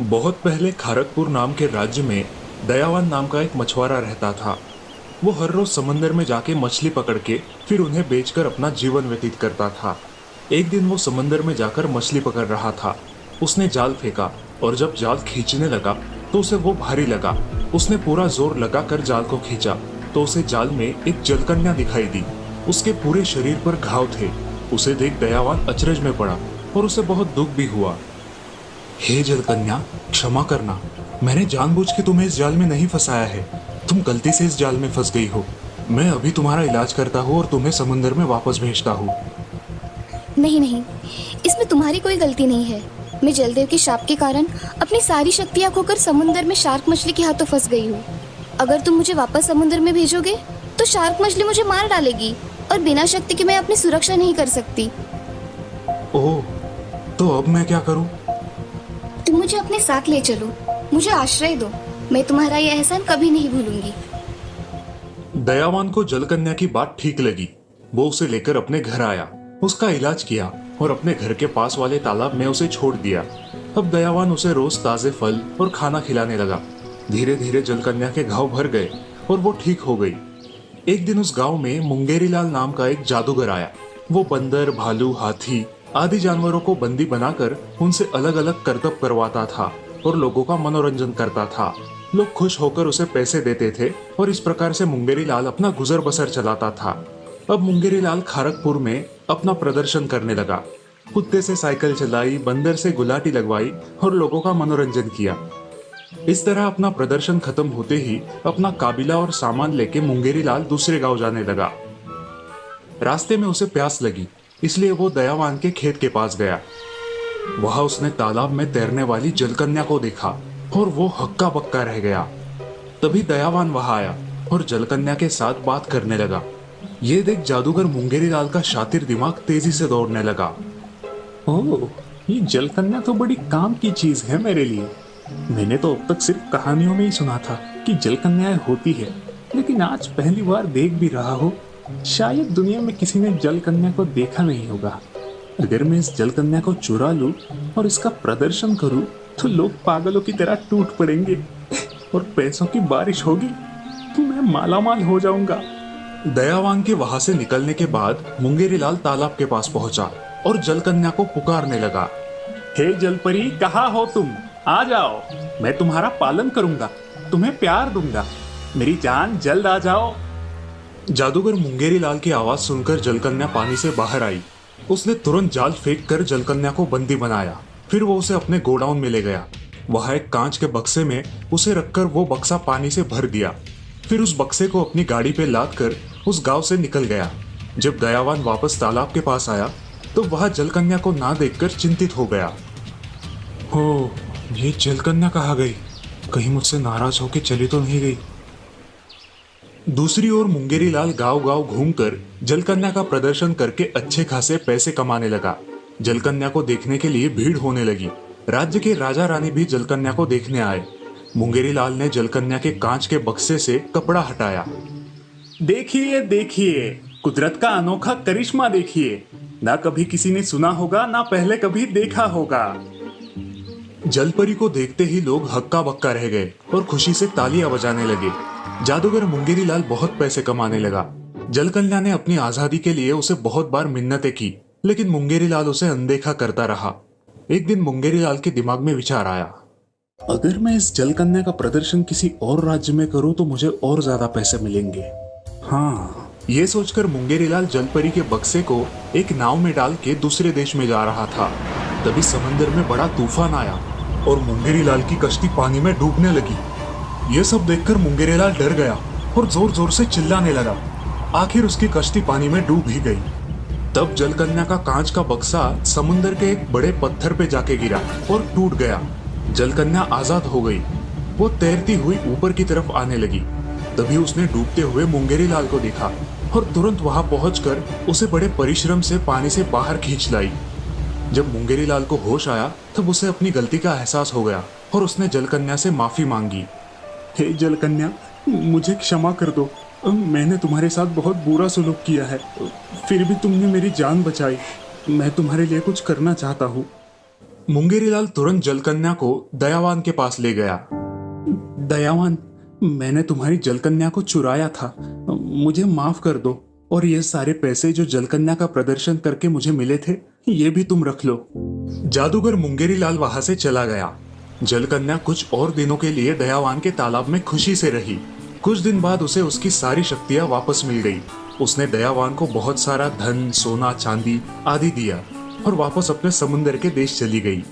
बहुत पहले खारकपुर नाम के राज्य में दयावान नाम का एक मछुआरा रहता था। वो हर रोज समंदर में जाके मछली पकड़ के फिर उन्हें बेचकर अपना जीवन व्यतीत करता था। एक दिन वो समंदर में जाकर मछली पकड़ रहा था। उसने जाल फेंका और जब जाल खींचने लगा तो उसे वो भारी लगा। उसने पूरा जोर लगाकर जाल को खींचा तो उसे जाल में एक जलकन्या दिखाई दी। उसके पूरे शरीर पर घाव थे। उसे देख दयावान अचरज में पड़ा और उसे बहुत दुख भी हुआ। हे जलकन्या, क्षमा करना, मैंने जानबूझ के तुम्हें इस जाल में नहीं फंसाया है। तुम गलती से इस जाल में फंस गई हो। मैं अभी तुम्हारा इलाज करता हूँ और तुम्हें समुद्र में वापस भेजता हूँ। नहीं नहीं, इसमें तुम्हारी कोई गलती नहीं है। मैं जलदेव के शाप के कारण अपनी सारी शक्तियां खोकर समुद्र में शार्क मछली के हाथों फंस गई हूँ। अगर तुम मुझे वापस समुद्र में भेजोगे तो शार्क मछली मुझे मार डालेगी और बिना शक्ति के मैं अपनी सुरक्षा नहीं कर सकती। ओह, तो अब मैं क्या करूँ? तुम मुझे अपने साथ ले चलो, मुझे आश्रय दो। मैं तुम्हारा यह एहसान कभी नहीं भूलूंगी। दयावान को जलकन्या की बात ठीक लगी। वो उसे लेकर अपने घर आया, उसका इलाज किया और अपने घर के पास वाले तालाब में उसे छोड़ दिया। अब दयावान उसे रोज ताजे फल और खाना खिलाने लगा। धीरे धीरे जलकन्या के घाव भर गए और वो ठीक हो गई। एक दिन उस गांव में मुंगेरीलाल नाम का एक जादूगर आया। वो बंदर, भालू, हाथी आदि जानवरों को बंदी बनाकर उनसे अलग अलग करतब करवाता था और लोगों का मनोरंजन करता था। लोग खुश होकर उसे पैसे देते थे और इस प्रकार से मुंगेरीलाल अपना गुजर बसर चलाता था। अब मुंगेरीलाल खारकपुर में अपना प्रदर्शन करने लगा। कुत्ते से साइकिल चलाई, बंदर से गुलाटी लगवाई और लोगों का मनोरंजन किया। इस तरह अपना प्रदर्शन खत्म होते ही अपना काबिला और सामान लेके मुंगेरीलाल दूसरे गांव जाने लगा। रास्ते में उसे प्यास लगी, इसलिए वो दयावान के खेत के पास गया। वहां उसने तालाब में तैरने वाली जलकन्या को देखा और वो हक्का बक्का रह गया। तभी दयावान वहां आया और जलकन्या के साथ बात करने लगा। ये देख जादूगर मुंगेरीलाल का शातिर दिमाग तेजी से दौड़ने लगा। ओह, ये जलकन्या तो बड़ी काम की चीज है मेरे लिए। मैंने तो अब तक सिर्फ कहानियों में ही सुना था कि जलकन्याएं होती है, लेकिन आज पहली बार देख भी रहा हूँ। शायद दुनिया में किसी ने जलकन्या को देखा नहीं होगा। अगर मैं इस जलकन्या को चुरा लूं और इसका प्रदर्शन करूं तो लोग पागलों की तरह टूट पड़ेंगे और पैसों की बारिश होगी तो मैं मालामाल हो जाऊंगा। दयावान के वहां से निकलने के बाद मुंगेरीलाल तालाब के पास पहुंचा और जलकन्या को पुकारने लगा। हे जलपरी, कहाँ हो तुम? आ जाओ, मैं तुम्हारा पालन करूंगा, तुम्हें प्यार दूंगा। मेरी जान, जल्द आ जाओ। जादूगर मुंगेरीलाल की आवाज सुनकर जलकन्या पानी से बाहर आई। उसने तुरंत जाल फेंक कर जलकन्या को बंदी बनाया। फिर वो उसे अपने गोडाउन में ले गया। वहां एक कांच के बक्से में उसे रखकर वो बक्सा पानी से भर दिया। फिर उस बक्से को अपनी गाड़ी पे लाद कर उस गांव से निकल गया। जब दयावान वापस तालाब के पास आया तो वह जलकन्या को ना देखकर चिंतित हो गया। हो, ये जलकन्या कहाँ गई? कहीं मुझसे नाराज होकर चली तो नहीं गई? दूसरी ओर मुंगेरीलाल गांव गांव घूमकर जलकन्या का प्रदर्शन करके अच्छे खासे पैसे कमाने लगा। जलकन्या को देखने के लिए भीड़ होने लगी। राज्य के राजा रानी भी जलकन्या को देखने आए। मुंगेरीलाल ने जलकन्या के कांच के बक्से से कपड़ा हटाया। देखिए देखिए, कुदरत का अनोखा करिश्मा देखिए। ना कभी किसी ने सुना होगा, ना पहले कभी देखा होगा। जलपरी को देखते ही लोग हक्का बक्का रह गए और खुशी से तालियां बजाने लगे। जादूगर मुंगेरीलाल बहुत पैसे कमाने लगा। जलकन्या ने अपनी आजादी के लिए उसे बहुत बार मिन्नतें की, लेकिन मुंगेरीलाल उसे अनदेखा करता रहा। एक दिन मुंगेरीलाल के दिमाग में विचार आया, अगर मैं इस जलकन्या का प्रदर्शन किसी और राज्य में करूं तो मुझे और ज्यादा पैसे मिलेंगे। हाँ, ये सोचकर मुंगेरीलाल जलपरी के बक्से को एक नाव में डाल के दूसरे देश में जा रहा था। तभी समंदर में बड़ा तूफान आया और मुंगेरीलाल की कश्ती पानी में डूबने लगी। ये सब देखकर मुंगेरीलाल डर गया और जोर जोर से चिल्लाने लगा। आखिर उसकी कश्ती पानी में डूब ही गई। तब जलकन्या का कांच का बक्सा समुंदर के एक बड़े पत्थर पे जाके गिरा और टूट गया। जलकन्या आजाद हो गई। वो तैरती हुई ऊपर की तरफ आने लगी। तभी उसने डूबते हुए मुंगेरीलाल को देखा और तुरंत वहां पहुंचकर उसे बड़े परिश्रम से पानी से बाहर खींच लाई। जब मुंगेरीलाल को होश आया तब उसे अपनी गलती का एहसास हो गया और उसने जलकन्या से माफी मांगी। हे जलकन्या, मुझे क्षमा कर दो। मैंने तुम्हारे साथ बहुत बुरा सलूक किया है, फिर भी तुमने मेरी जान बचाई। मैं तुम्हारे लिए कुछ करना चाहता हूँ। मुंगेरीलाल तुरंत जलकन्या को दयावान के पास ले गया। दयावान, मैंने तुम्हारी जलकन्या को चुराया था, मुझे माफ कर दो। और ये सारे पैसे जो जलकन्या का प्रदर्शन करके मुझे मिले थे, ये भी तुम रख लो। जादूगर मुंगेरीलाल वहां से चला गया। जलकन्या कुछ और दिनों के लिए दयावान के तालाब में खुशी से रही। कुछ दिन बाद उसे उसकी सारी शक्तियां वापस मिल गई। उसने दयावान को बहुत सारा धन, सोना, चांदी आदि दिया और वापस अपने समुंदर के देश चली गई।